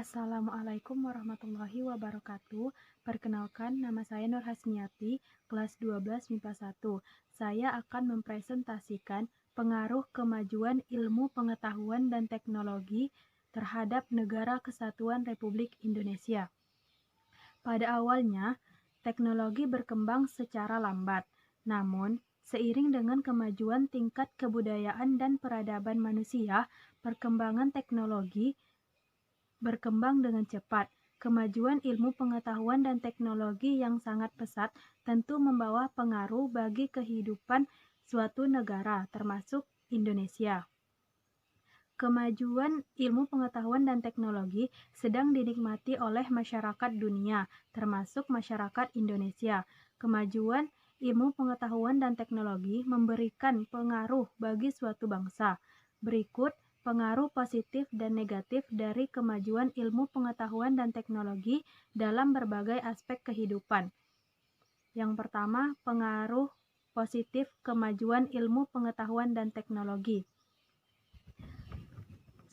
Assalamualaikum warahmatullahi wabarakatuh. Perkenalkan, nama saya Nur Hasniati, kelas 12 MIPA 1. Saya akan mempresentasikan pengaruh kemajuan ilmu pengetahuan dan teknologi terhadap Negara Kesatuan Republik Indonesia. Pada awalnya, teknologi berkembang secara lambat. Namun, seiring dengan kemajuan tingkat kebudayaan dan peradaban manusia, perkembangan teknologi berkembang dengan cepat. Kemajuan ilmu pengetahuan dan teknologi yang sangat pesat tentu membawa pengaruh bagi kehidupan suatu negara, termasuk Indonesia. Kemajuan ilmu pengetahuan dan teknologi sedang dinikmati oleh masyarakat dunia, termasuk masyarakat Indonesia. Kemajuan ilmu pengetahuan dan teknologi memberikan pengaruh bagi suatu bangsa. Berikut pengaruh positif dan negatif dari kemajuan ilmu pengetahuan dan teknologi dalam berbagai aspek kehidupan. Yang pertama, pengaruh positif kemajuan ilmu pengetahuan dan teknologi.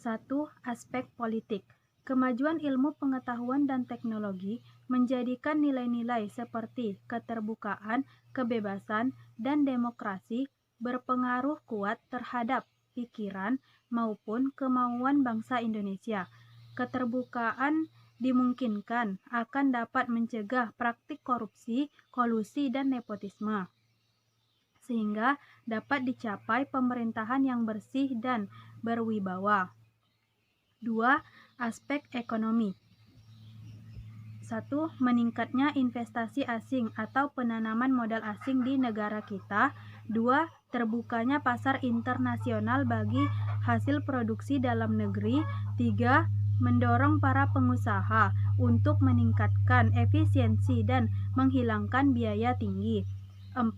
1. Aspek politik. Kemajuan ilmu pengetahuan dan teknologi menjadikan nilai-nilai seperti keterbukaan, kebebasan, dan demokrasi berpengaruh kuat terhadap pikiran maupun kemauan bangsa Indonesia. Keterbukaan dimungkinkan akan dapat mencegah praktik korupsi, kolusi, dan nepotisme, sehingga dapat dicapai pemerintahan yang bersih dan berwibawa. 2. Aspek ekonomi. 1. Meningkatnya investasi asing atau penanaman modal asing di negara kita. 2. Terbukanya pasar internasional bagi hasil produksi dalam negeri. 3. Mendorong para pengusaha untuk meningkatkan efisiensi dan menghilangkan biaya tinggi. 4.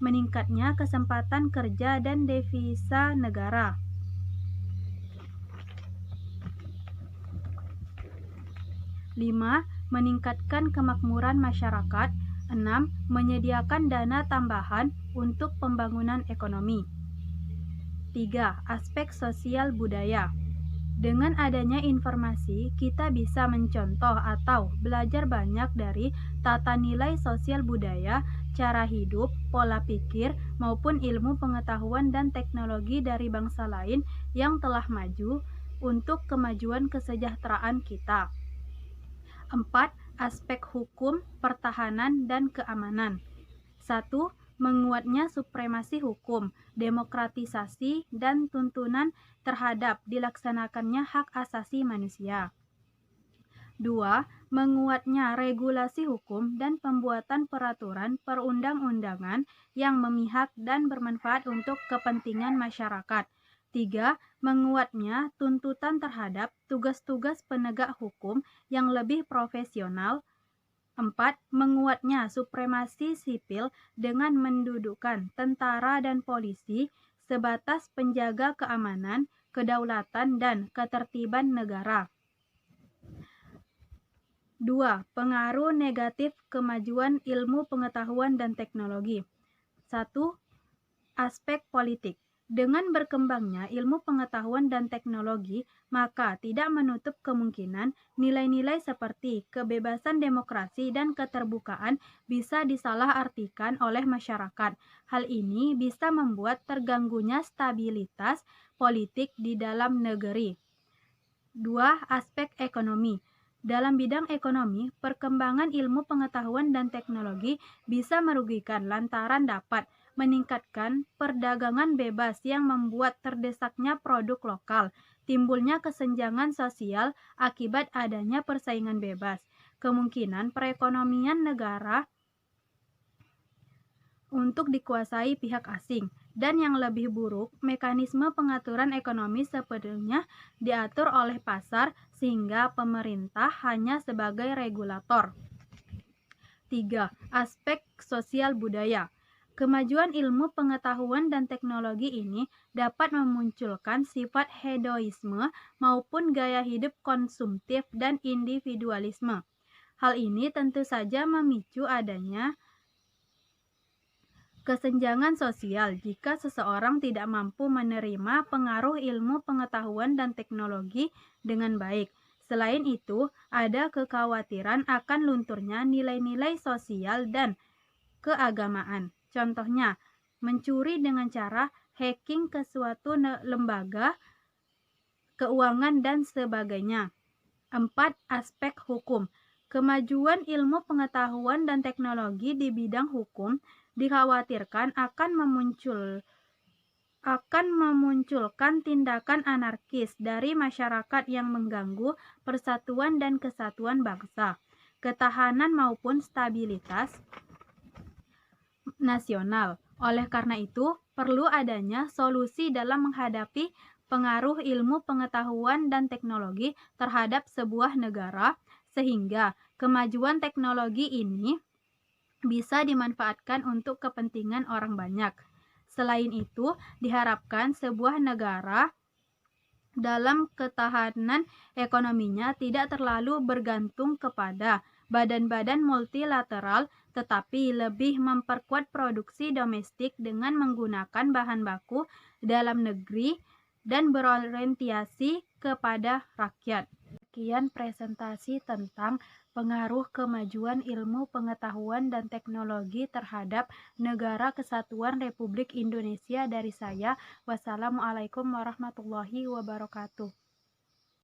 Meningkatnya kesempatan kerja dan devisa negara. 5. Meningkatkan kemakmuran masyarakat. 6. Menyediakan dana tambahan untuk pembangunan ekonomi. 3. Aspek sosial budaya. Dengan adanya informasi, kita bisa mencontoh atau belajar banyak dari tata nilai sosial budaya, cara hidup, pola pikir, maupun ilmu pengetahuan dan teknologi dari bangsa lain yang telah maju untuk kemajuan kesejahteraan kita. 4. Aspek hukum, pertahanan, dan keamanan. 1. Menguatnya supremasi hukum, demokratisasi, dan tuntunan terhadap dilaksanakannya hak asasi manusia. 2. Menguatnya regulasi hukum dan pembuatan peraturan perundang-undangan yang memihak dan bermanfaat untuk kepentingan masyarakat. 3. Menguatnya tuntutan terhadap tugas-tugas penegak hukum yang lebih profesional. 4. Menguatnya supremasi sipil dengan mendudukkan tentara dan polisi sebatas penjaga keamanan, kedaulatan, dan ketertiban negara. 2. Pengaruh negatif kemajuan ilmu pengetahuan dan teknologi. 1. Aspek politik. Dengan berkembangnya ilmu pengetahuan dan teknologi, maka tidak menutup kemungkinan nilai-nilai seperti kebebasan demokrasi dan keterbukaan bisa disalahartikan oleh masyarakat. Hal ini bisa membuat terganggunya stabilitas politik di dalam negeri. 2. Aspek ekonomi. Dalam bidang ekonomi, perkembangan ilmu pengetahuan dan teknologi bisa merugikan lantaran dapat meningkatkan perdagangan bebas yang membuat terdesaknya produk lokal, timbulnya kesenjangan sosial akibat adanya persaingan bebas, kemungkinan perekonomian negara untuk dikuasai pihak asing, dan yang lebih buruk, mekanisme pengaturan ekonomi sepenuhnya diatur oleh pasar sehingga pemerintah hanya sebagai regulator. 3. Aspek sosial budaya. Kemajuan ilmu pengetahuan dan teknologi ini dapat memunculkan sifat hedonisme maupun gaya hidup konsumtif dan individualisme. Hal ini tentu saja memicu adanya kesenjangan sosial jika seseorang tidak mampu menerima pengaruh ilmu pengetahuan dan teknologi dengan baik, Selain itu, ada kekhawatiran akan lunturnya nilai-nilai sosial dan keagamaan. Contohnya, mencuri dengan cara hacking ke suatu lembaga keuangan dan sebagainya. 4. Aspek hukum. Kemajuan ilmu pengetahuan dan teknologi di bidang hukum dikhawatirkan akan memunculkan tindakan anarkis dari masyarakat yang mengganggu persatuan dan kesatuan bangsa, ketahanan maupun stabilitas nasional. Oleh karena itu, perlu adanya solusi dalam menghadapi pengaruh ilmu pengetahuan dan teknologi terhadap sebuah negara, sehingga kemajuan teknologi ini bisa dimanfaatkan untuk kepentingan orang banyak. Selain itu, diharapkan sebuah negara dalam ketahanan ekonominya tidak terlalu bergantung kepada badan-badan multilateral, tetapi lebih memperkuat produksi domestik dengan menggunakan bahan baku dalam negeri dan berorientasi kepada rakyat. Sekian presentasi tentang pengaruh kemajuan ilmu pengetahuan dan teknologi terhadap Negara Kesatuan Republik Indonesia dari saya. Wassalamualaikum warahmatullahi wabarakatuh.